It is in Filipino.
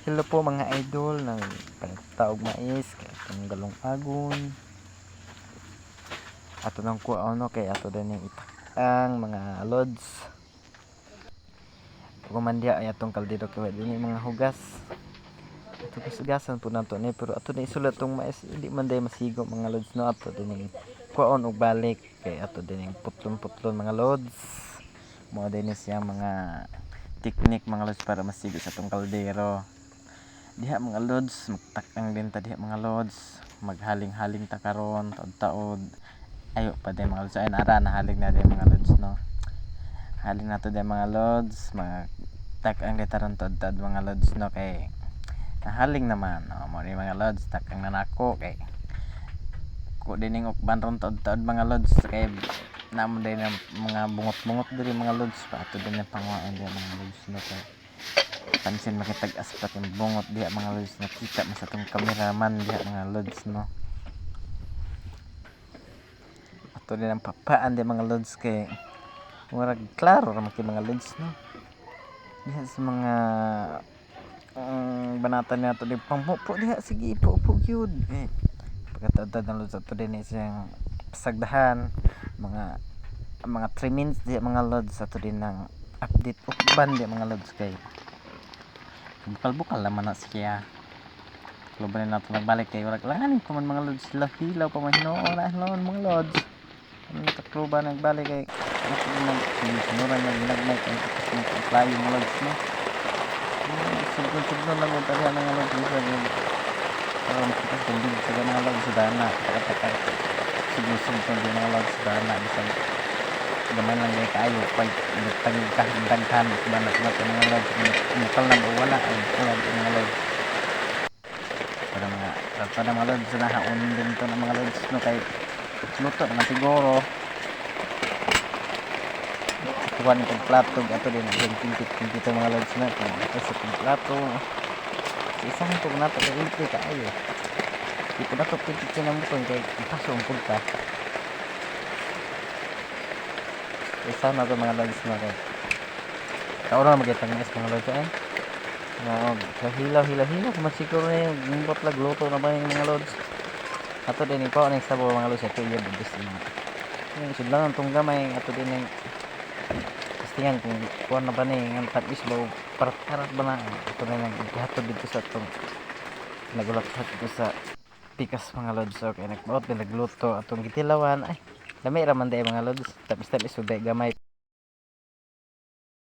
Hello po mga idol ng pangtaog mais kay itong galong agon ato nang kuano kay ato din yung itakang mga lods pagumandya ay atong kaldero kay din yung mga hugas ato kasugasan po nato ni pero ato ni isulat tong mais hindi man day masigo mga lods no ato din yung kuon og balik kay ato din yung putlon-putlon mga lods mo din siyang mga teknik mga lods para masigo sa atong kaldero. Diha mga lods, magtakang din ta diha mga lods, maghaling-haling ta karon taod-taod. Ayo pa din mga lods, ay nara nahaling na din mga lods no. Haling nato din mga lods, magtakang din ta ron taod-taod mga lods no kay nahaling naman. Mo ni mga lods, takang na nako kay ko dining ukban ron taod-taod mga lods kay namo din mga bungot-bungot diri mga lods pa ato din ang panguhaan din mga lods no kay pansin makitag aspat yung bungot diha mga lods nakita mo sa tong cameraman diha mga lods no ato din ang papaan diha mga lods kay murag klaro ra kay mga lods no diha sa mga banatan nato di pampupo diha sige ipo-upo gyud pagkatad ng lods ato din isang pasagdahan mga 3 minutes diha mga lods ato din ng update ukban diha mga lods kay bukal-bukal naman na siya. Lubanin natin nagbalik kay wala kailangan ko man mga lods hilaw pa man hinoon mga lods. Ang takluba nagbalik kay sinuran na ginagmay kay apply yung lods no. Sugod-sugod lang ito rin mga lods para makita sundin sa mga lods sa dana. Sugod-sugod din mga lods sa dana. Bisang gamay lang gaya kayo pag nagtagkahindaghan banat na ito mga lods mukal na wala ay mga lods para mga lods na haunin din ito ng mga lods no kay luto naman siguro kuhan itong plato ato din yung pintit mga lods na ito sa itong plato sa isang itong nato kay ilpi kayo di po nato pintit sinamukon kay ipasong punta isa na ito mga lods na kay kaura na magkitang is mga lods ay hilaw kung siguro na yung gumbot lag luto na ba yung mga lods ato din yung kaon yung sabo mga lods ito yun bubis yung sudlangan itong gamay ato din yung kastingan kung kuhan na ba na yung tapis ba parat ba na ito na yung naghatod dito sa itong nagulat dito sa pikas mga lods okay nagbaot din nagluto atong gitilawan ay dami raman day mga lods tapis suday gamay